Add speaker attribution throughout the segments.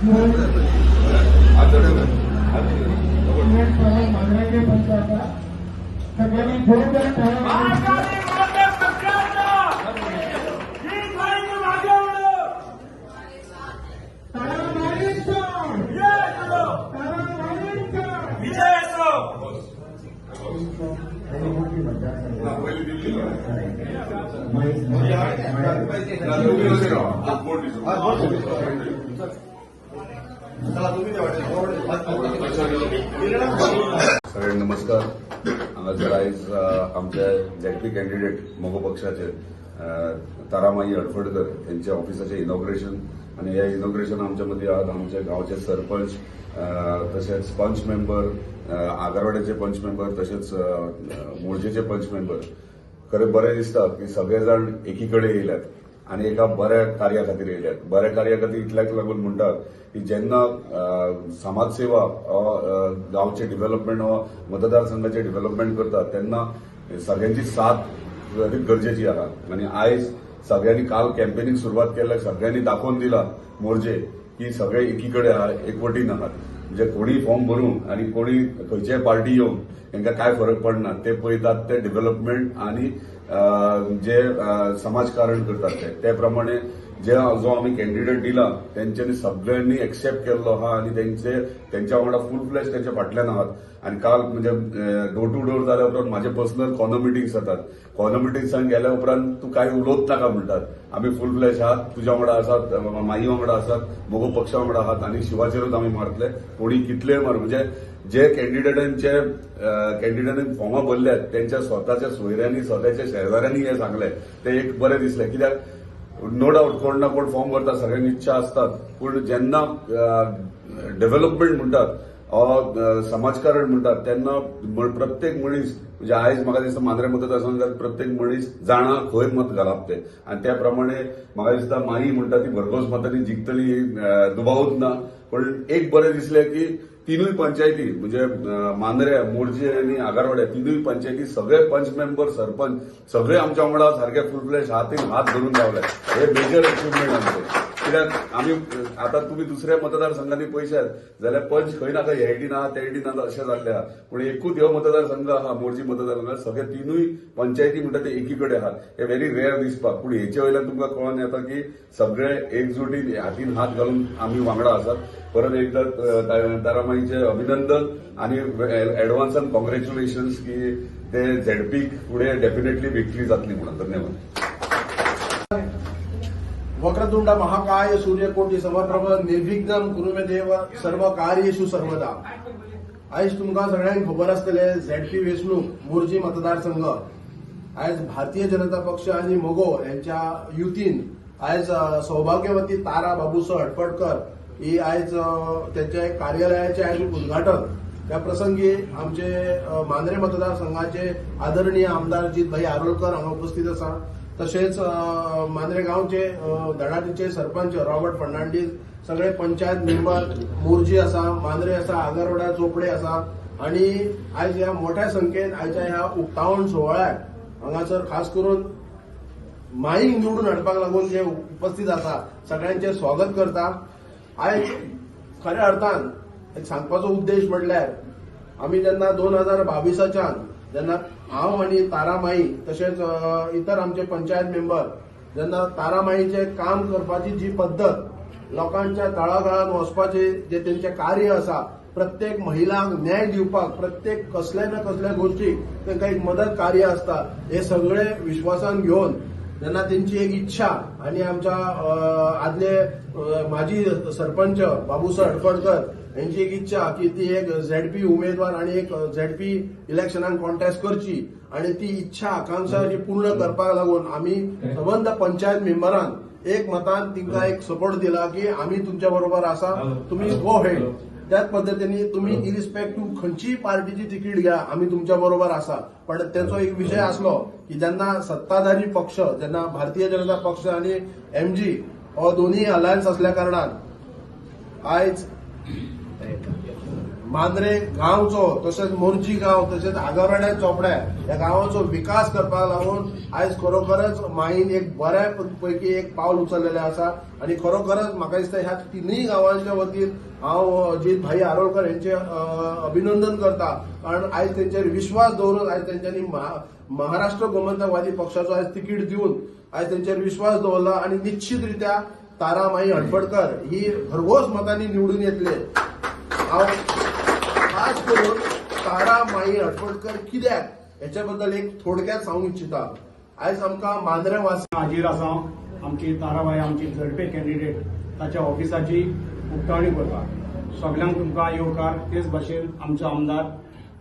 Speaker 1: सगळ्यांना नमस्कार. हांगासर आयज आमचे झेडपी कॅन्डिडेट मोगो पक्षाचे तारामाई हडफडकर यांच्या ऑफिसाचे इनॉग्रेशन आणि ह्या इनॉग्रेशन आमच्या मध्ये आहात आमच्या गावचे सरपंच तसेच पंच मेंबर आगारवाड्याचे पंच मेंबर तसेच मोर्जेचे पंच मेंबर. खरें बरें दिसता की सगळे जाण एकीकडे येयल्यात आणि एका बऱ्या कार्या खातीर येयल्यात. बऱ्या कार्या खातीर इतल्याक लागून म्हणटात की जेन्ना समाजसेवा गावचे डेव्हलपमेंट वा मतदारसंघाचे डेव्हलपमेंट करतात तेन्ना सगळ्यांची साथ गरजेची आहा. आणि आयज सगळ्यांनी काल कॅम्पेनिंग सुरवात केल्या, सगळ्यांनी दाखोवन दिला मोर्जे की सगळे एकीकडे आहात, एकवटीन आहात. म्हणजे कोणी फॉर्म भरून आणि कोणी खंयच्याय पार्टी येवन तांकां काय फरक पडना. ते पळयतात ते डेव्हलपमेंट आणि जे समाजकारण करतात ते प्रमाणे जो आम्ही कॅन्डिडेट दिला त्यांच्यानी सगळ्यांनी एक्सेप्ट केल्लो आहा आणि त्यांच्या वांगडा फुल फ्लॅश त्यांच्या फाटल्यान आहात. आणि काल म्हणजे डोर टू डोर जाल्या उपरांत माझे पर्सनल कॉर्नर मिटिंग्स जातात. कॉर्नर मिटिंग्सांक गेल्या उपरांत तू काय उलोवच नाका म्हणटात. आम्ही फुल फ्लॅश आहात, तुझ्या वांगडा आसात, माई वांगडा आसात, मोगो पक्षा वांगडा आहात आणि शिवाचेरूच आम्ही मारतले. कोणी कितले मार म्हणजे जे कॅन्डिडेटांनी फॉर्मां भरल्यात त्यांच्या स्वतःच्या सोयऱ्यांनी स्वतःच्या शेजाऱ्यांनी हे सांगले ते एक बरें दिसलें. कित्याक नो डाऊट कोण ना कोण फॉर्म भरता, सगळ्यांनी इच्छा असतात, पण जेन्ना डेव्हलपमेंट म्हणटात समाजकारण म्हणटात तेन्ना प्रत्येक मनीस म्हणजे आयज म्हाका दिसता मांद्रे मतदारसंघात प्रत्येक मनीस जाणा खंय मत घालप ते. आणि त्या प्रमाणे म्हाका दिसता माई म्हणटा ती भरघोस मतांनी जिखतली दुबावूच ना. पण एक बरें दिसलें की तिनूय पंचायती म्हणजे मांद्रे, मोर्जे आणि आगारवाड्या तिनूय पंचायती सगळे पंच मेंबर सरपंच सगळे आमच्या वांगडा सारखे फुल फ्लॅश हात धरून रावले. हे मेजर अचिव्हमेंट आमचे. कित्याक आम्ही आता तुम्ही दुसऱ्या मतदारसंघांनी पळयशात जाल्यार पंच खंय नाका, हे इडीन आहा ते इडीन आहा अशें जाल्ले आहा. पूण एकूच ह्यो मतदारसंघ आहा मोर्जी मतदारसंघ सगळे तिनूय पंचायती म्हणटा ते एकीकडे आहात. हे व्हेरी रेअर दिसपाक. पूण हेचे वयल्यान तुमकां कळून येता की सगळे एकजुटीन हातीन हात घालून आम्ही वांगडा आसात. परत एकदा तारामाईचे अभिनंदन आणि एडव्हान्सान कॉंग्रॅच्युलेशन्स की ते झेडपीक पुढे डेफिनेटली विक्ट्री जातली म्हणून. धन्यवाद.
Speaker 2: वक्रतुंड महाकाय सूर्यकोटी समप्रभ निर्विघ्नं कुरु मे देव सर्व कार्येषु सर्वदा. आयज तुमकां सगळ्यांक खबर आसतले झेडपी वेंचणूक मोर्जी मतदारसंघ आयज भारतीय जनता पक्ष आणि मोगो यांच्या युतीन आयज सौभाग्यवती तारा बाबूसो हडफडकर ही आयज त्यांच्या कार्यालयाचे आयज उद्घाटन. त्या प्रसंगी आमचे मांद्रे मतदारसंघाचे आदरणीय आमदार जितभाई आरोलकर हांगा उपस्थित आसा. तसेच मांद्रे गावचे धडाडीचे सरपंच रॉबर्ट फर्नांडीस, सगळे पंचायत मेंबर मोर्जी आसा, मांद्रे आसा, आगारवाडा चोपडे आसा. आणि आयज ह्या मोठ्या संख्येन आयच्या ह्या उक्तावण सोहळ्याक हांगासर खास करून माईक निवडून हाडपाक लागून जे उपस्थित आसा सगळ्यांचे स्वागत करता. आयज खऱ्या अर्थान एक सांगपाचो उद्देश म्हणल्यार आमी जेन्ना 2022च्यान जेन्ना हांव आणि तारामाई तसेच इतर आमचे पंचायत मेंबर जेन्ना तारामाईचे काम करपाची जी पद्दत लोकांच्या तळागाळात वचपाचे जे तेंचे कार्य आसा, प्रत्येक महिलांक न्याय दिवपाक प्रत्येक कसले ना कसल्या गोष्टीक तांकां एक मदत कार्य आसता, हे सगळे विश्वासान घेवन जेन्ना त्यांची एक इच्छा आणि आमच्या आदले माजी सरपंच बाबूसो हडफडकर यांची एक इच्छा की ती एक झेडपी उमेदवार आणि एक झेडपी इलेक्शनाक कॉन्टेस्ट करची आणि ती इच्छा आकांक्षा पूर्ण करपाक लागून आम्ही संबंध पंचायत मेंबरान एक मतान तिंका एक सपोर्ट दिला की आम्ही तुमच्या बरोबर आसा, तुम्ही गो हेड. त्याच पद्धतीने तुम्ही इरिस्पेक्टिव्ह खंयचीय पार्टीची तिकीट घ्या, आम्ही तुमच्या बरोबर आसा. पण त्याचो एक विषय असलो की जेन्ना सत्ताधारी पक्ष जेन्ना भारतीय जनता पक्ष आणि एमजी हो दोन्ही अलायन्स असल्या कारणान आयज मांद्रे गांवचो तशेंच मोर्जी गांव तशेंच आगारवाड्या चोपड्या ह्या गांवाचो विकास करपाक लागून आयज खरोखरच माईन एक बऱ्या पैकी एक पावल उचललेलें आसा आणि खरोखरच म्हाका दिसता ह्या तिनूय गांवांच्या वतीन हांव अजित भाई आरोलकर यांचे अभिनंदन करता कारण आयज तेंचेर विश्वास दवरून आयज तेंच्यांनी महाराष्ट्र गोमंतकवादी पक्षाचो आयज तिकीट दिवन आयज तेंचेर विश्वास दवरला आणि निश्चितरित्या तारामाई हडफडकर ही भरघोस मतांनी निवडून येतले. हांव खास करून तारामाई हडफडकर कित्याक हेच्या बद्दल एक थोडक्यात सांगूंक इच्छिता. आयज आमकां मांद्रे वासी
Speaker 3: हाजीर आसा आमची ताराबाई आमची झडपे कॅन्डिडेट ताच्या ऑफिसाची उक्तावणी करता. सगळ्यांक तुमकां येवकार तेच भाशेन आमचो आमदार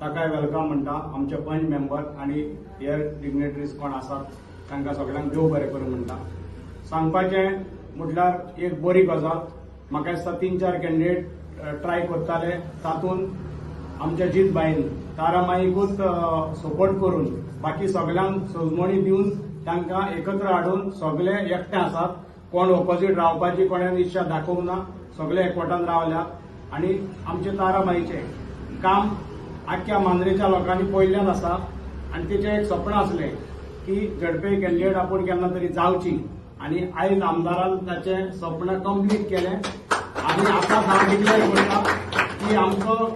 Speaker 3: ताकाय वेलकम म्हणटा. आमचे पंच मेंबर आणि हेर डिग्नेटरीज कोण आसात तांकां सगळ्यांक देव बरें करूं म्हणटा. सांगपाचें म्हटल्यार एक बरी गजाल. म्हाका दिसता 3-4 कॅन्डिडेट ट्राय करताले तातूंत आमच्या जितबाईन तारामाईकूच सपोर्ट करून बाकी सगळ्यांक सजमणी दिवन तांकां एकत्र हाडून सगळे एकटे आसात. कोण ऑपोजीट रावपाची कोणान इच्छा दाखोवंक ना. सगळे एकवटान रावल्यात आणि आमचे तारामाईचे काम आख्ख्या मांद्रेच्या लोकांनी पळयल्लेच आसा आणि तेचें एक सपन आसलें की झडपे कॅन्डिडेट आपूण केन्ना तरी जावची आणि आयज आमदारान ताचें सपन कंप्लीट केलें आणि आतां हांव डिक्लेअर करता की आमचो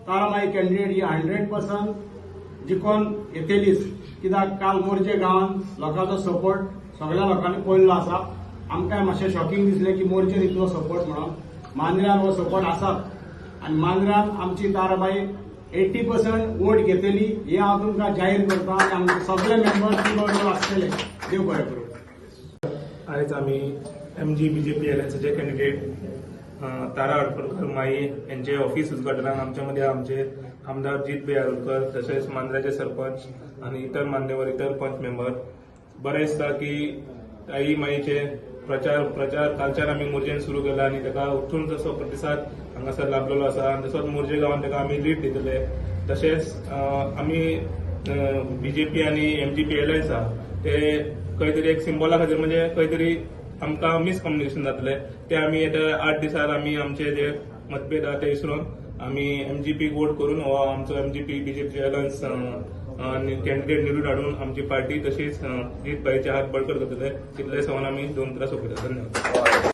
Speaker 3: तारामाई कॅन्डिडेट ही 100% जिखून येतलीच. कित्याक काल मोर्जे गांवांत लोकांचो सपोर्ट सगळ्या लोकांनी पळयल्लो आसा. आमकांय मातशें शॉकिंग दिसलें की मोर्जेन इतलो सपोर्ट म्हणून. मांद्र्यान हो सपोर्ट आसात आनी मांद्र्यान आमची ताराबाई 80% वोट घेतली हे हांव तुमकां जाहीर करता आनी आमचे सगळे मेंबर्स ती बरोबर आसतले. देव बरें करूं.
Speaker 4: आयज आमी MG BJP एलयन्साचे कॅन्डिडेट तारा हडफडकर माई यांचे ऑफिस उद्घाटनाक आमच्या मध्ये आमचे आमदार जितभाई आरोलकर तसेच मांद्र्याचे सरपंच आणि इतर मान्यवर इतर पंच मेंबर. बरें दिसता की आई माईचे प्रचार कालच्यान आमी मोर्जेन सुरू केला आणि ताका उत्तूंग जसो प्रतिसाद हांगासर लाभलेलो आसा. तसोच मोर्जे गांवांत ताका आमी लीड दितले. तशेंच आमी BJP आणि MGP एलायन्स आसा ते खंय तरी एक सिंबला खातीर म्हणजे खंय तरी आमकां मिसकम्युनिकेशन जातलें ते आमी येत्या 8 दिसांत आमी आमचे जे मतभेद आहा ते विसरून आमी MGP वोट करून हो आमचो MGP BJP एलायन्स कॅन्डिडेट निवडून हाडून आमची पार्टी तशीच जितभाईचे हात बळकट करतले. तितले सांगून आमी 2 उतरां सोंपयता. धन्यवाद.